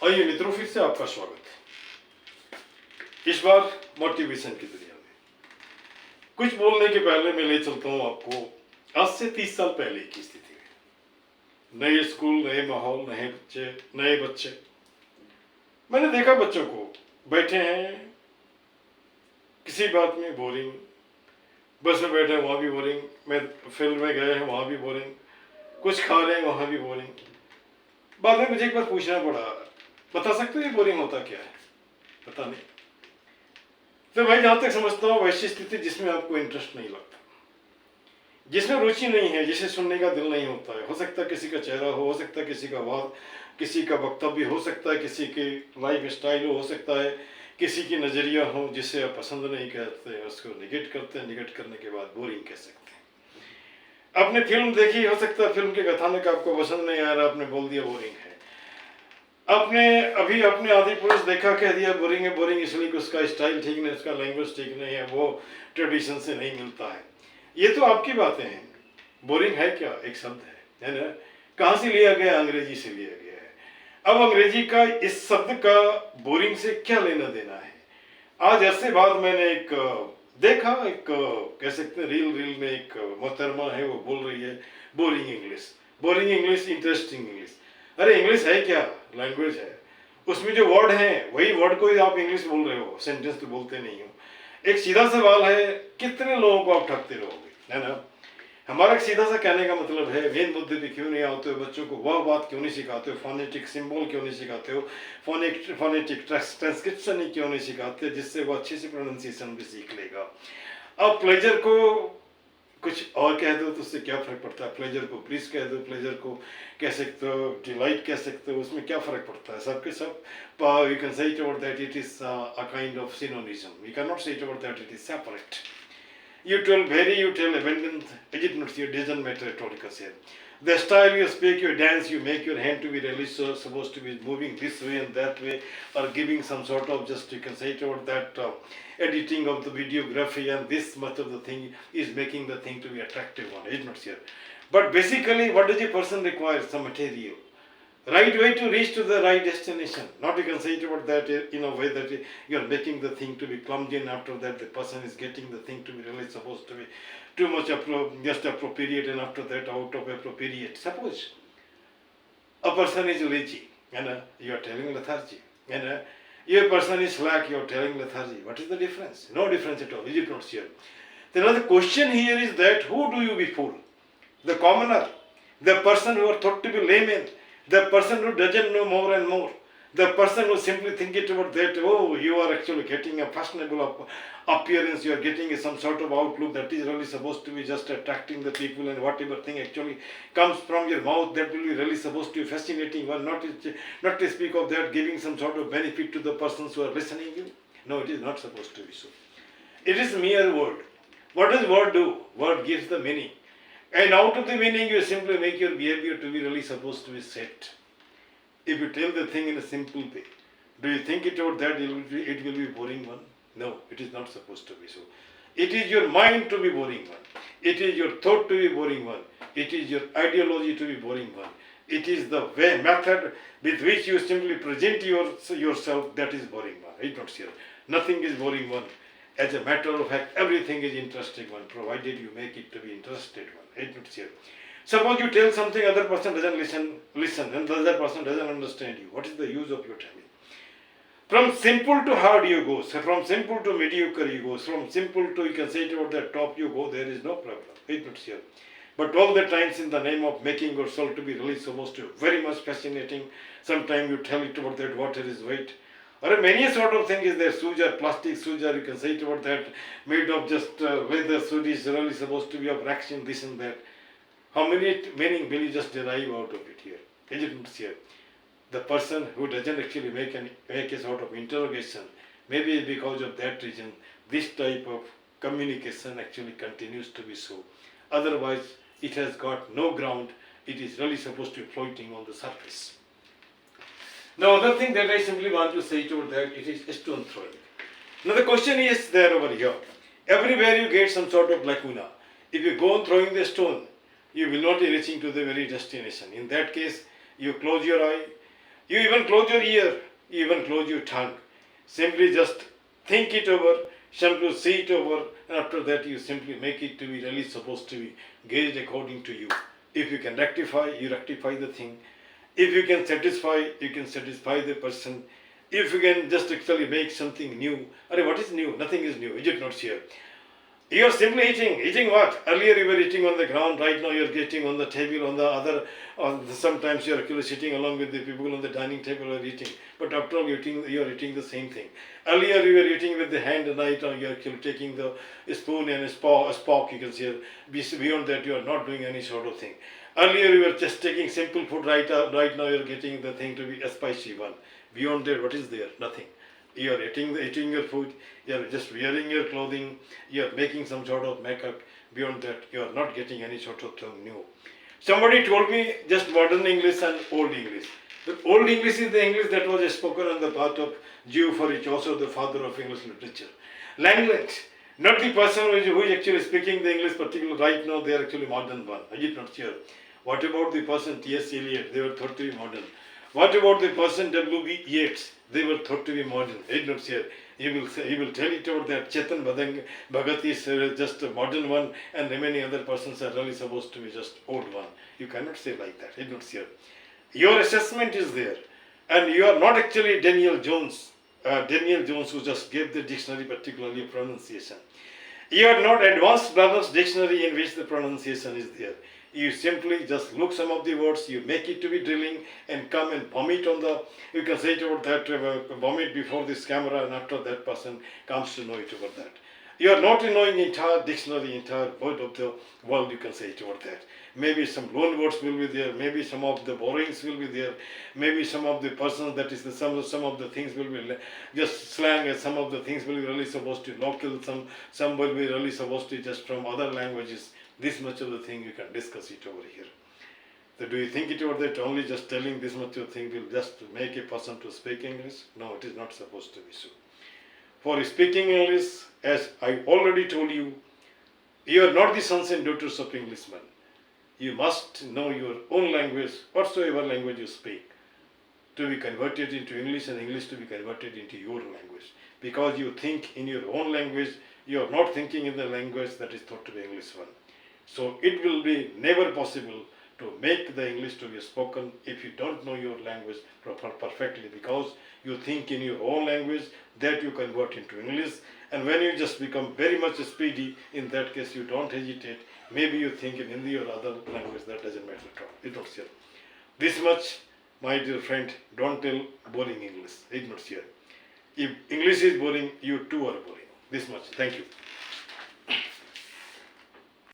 आइए मित्रों, फिर से आपका स्वागत है। इस बार मोटिवेशन की दुनिया में कुछ बोलने के पहले मैं ले चलता हूँ आपको आज से 30 साल पहले की स्थिति में। नए स्कूल, नए माहौल, नए बच्चे। मैंने देखा बच्चों को बैठे हैं किसी बात में बोरिंग, बस में बैठे हैं वहाँ भी बोरिंग, मैं फील्ड में गए हैं वहाँ भी बोरिंग, कुछ खा रहे हैं वहाँ भी बोरिंग। बाद में मुझे एक बार पूछना पड़ा, बता सकते हो ये बोरिंग होता क्या है? पता नहीं। तो मैं जहाँ तक समझता हूँ वैसी स्थिति जिसमें आपको इंटरेस्ट नहीं लगता, जिसमें रुचि नहीं है, जिसे सुनने का दिल नहीं होता है। हो सकता है किसी का चेहरा हो सकता है किसी का वाद, किसी का वक्तव्य हो सकता है, किसी की लाइफ स्टाइल हो सकता है, किसी की नज़रिया हो जिसे आप पसंद नहीं करते, उसको निगेट करते हैं। निगेट करने के बाद बोरिंग कह सकते हैं। आपने फिल्म देखी, हो सकता है फिल्म के कथानक आपको पसंद नहीं आ रहा, आपने बोल दिया बोरिंग है। आपने अभी अपने आदि पुरुष देखा, कह दिया बोरिंग है। बोरिंग इसलिए कि उसका स्टाइल ठीक नहीं, उसका लैंग्वेज ठीक नहीं है, वो ट्रेडिशन से नहीं मिलता है। ये तो आपकी बातें हैं। बोरिंग है क्या? एक शब्द है ना? कहाँ से लिया गया? अंग्रेजी से लिया गया है। अब अंग्रेजी का इस शब्द का बोरिंग से क्या लेना देना है? आज ऐसे बाद मैंने एक देखा, एक कह सकते हैं रील में एक मोहतरमा है, वो बोल रही है boring English, boring English, interesting English. अरे इंग्लिश है क्या? लैंग्वेज है, उसमें जो वर्ड हैं वही वर्ड को ही आप इंग्लिश बोल रहे हो, सेंटेंस तो बोलते नहीं हो। एक सीधा सवाल है, कितने लोगों को आप ठगते रहोगे, है ना? हमारा एक सीधा सा कहने का मतलब है, मेन मुद्दे पे क्यों नहीं आते हो? बच्चों को वह बात क्यों नहीं सिखाते हो? फोनेटिक सिंबल क्यों नहीं सिखाते हो? फोनेटिक ट्रांसक्रिप्शन ही क्यों नहीं सिखाते, जिससे वो अच्छे से प्रोनाउंसिएशन भी सीख लेगा। अब प्लेजर को कुछ और कह दो तो उससे क्या फर्क पड़ता है? प्लेजर को ब्लिस कह दो, प्लेजर को कह सकते हो डिलाइट कह सकते हो, उसमें क्या फर्क पड़ता है? सबके सब you can say it about that it is a kind of synonymism, you can not say it about that it is separate. You tell vary, you tell abandoned, is it not? It doesn't matter at all. The style you speak, you dance, you make your hand to be really supposed to be moving this way and that way, or giving some sort of, just you can say it about that editing of the videography, and this much of the thing is making the thing to be attractive one, is it not here? But basically, what does a person require? Some material. Right way to reach to the right destination. Not you can say it about that in a way that you are making the thing to be clumsy, and after that the person is getting the thing to be really supposed to be too much just appropriate, and after that out of appropriate. Suppose a person is lazy and you are telling lethargy, and a person is slack, you are telling lethargy. What is the difference? No difference at all. Is it not sure? Then the question here is that who do you be fool? The commoner, the person who are thought to be layman, the person who doesn't know more and more, the person who simply think it about that, oh, you are actually getting a fashionable appearance, you are getting some sort of outlook that is really supposed to be just attracting the people, and whatever thing actually comes from your mouth, that will be really supposed to be fascinating one, not to speak of that giving some sort of benefit to the persons who are listening you. No, it is not supposed to be so. It is mere word. What does word do? Word gives the meaning. And out of the meaning, you simply make your behavior to be really supposed to be set. If you tell the thing in a simple way, do you think it out that it will be boring one? No, it is not supposed to be so. It is your mind to be boring one. It is your thought to be boring one. It is your ideology to be boring one. It is the way, method with which you simply present yourself that is boring one. It's not sure. Nothing is boring one. As a matter of fact, everything is interesting one, provided you make it to be interested one. It's not sure. Suppose you tell something, other person doesn't listen, and the other person doesn't understand you. What is the use of your telling? From simple to hard you go, so from simple to mediocre you go, from simple to you can say it about the top you go, there is no problem. It's not sure. But all the times in the name of making yourself to be really supposed to be very much fascinating, sometimes you tell it about that water is weight. Or many sort of thing is there, suja, plastic suja, you can say it about that, made of just leather, so it is really supposed to be of fraction, this and that. How many meaning will you just derive out of it here? Is it not here? The person who doesn't actually make a sort of interrogation, maybe because of that reason, this type of communication actually continues to be so. Otherwise, it has got no ground, it is really supposed to be floating on the surface. Now, other thing that I simply want to say to that, it is stone throwing. Now, the question is there over here. Everywhere you get some sort of lacuna. If you go on throwing the stone, you will not be reaching to the very destination. In that case, you close your eye, You even close your ear, you even close your tongue. Simply just think it over, simply see it over, and after that you simply make it to be really supposed to be gauged according to you. If you can rectify, you rectify the thing. If you can satisfy the person. If you can just actually make something new. What is new? Nothing is new. Is it not here? You are simply eating. Eating what? Earlier you were eating on the ground. Right now you are getting on the table, on the other. Sometimes you are actually sitting along with the people on the dining table or eating. But after all, you are eating the same thing. Earlier you were eating with the hand, and right now you are actually taking the spoon and a spork. You can see. Beyond that, you are not doing any sort of thing. Earlier you were just taking simple food. Right now you are getting the thing to be a spicy one. Beyond that, what is there? Nothing. You are eating your food, you are just wearing your clothing, you are making some sort of makeup. Beyond that, you are not getting any sort of thing new. Somebody told me just modern English and old English. The old English is the English that was spoken on the part of Jew, for which also the father of English literature. Language, not the person who is actually speaking the English particular right now, they are actually modern one. I did not hear. What about the person T.S. Eliot? They were thought to be modern. What about the person W.B. Yeats? They were thought to be modern. I did not hear. He will tell it over that Chetan Bhagat is just a modern one, and many other persons are really supposed to be just old one. You cannot say like that. I did not hear. Your assessment is there, and you are not actually Daniel Jones. Daniel Jones, who just gave the dictionary, particularly pronunciation. You are not advanced learner's dictionary in which the pronunciation is there. You simply just look some of the words, you make it to be drilling, and come and vomit on the, you can say it over that, vomit before this camera, and after that person comes to know it over that. You are not knowing entire dictionary, entire word of the world, you can say it over that. Maybe some loan words will be there, maybe some of the borrowings will be there, maybe some of the persons, that is the some of the things will be just slang, and some of the things will be really supposed to local, some will be really supposed to just from other languages. This much of the thing you can discuss it over here. So do you think it over that only just telling this much of the thing will just make a person to speak English? No, it is not supposed to be so. For speaking English, as I already told you, you are not the sons and daughters of Englishmen. You must know your own language, whatsoever language you speak, to be converted into English, and English to be converted into your language. Because you think in your own language, you are not thinking in the language that is thought to be English one. So it will be never possible to make the English to be spoken if you don't know your language perfectly, because you think in your own language that you convert into English, and when you just become very much speedy, in that case you don't hesitate. Maybe you think in Hindi or other language, that doesn't matter at all. It not here. This much, my dear friend, don't tell boring English. It not here. If English is boring, you too are boring. This much. Thank you.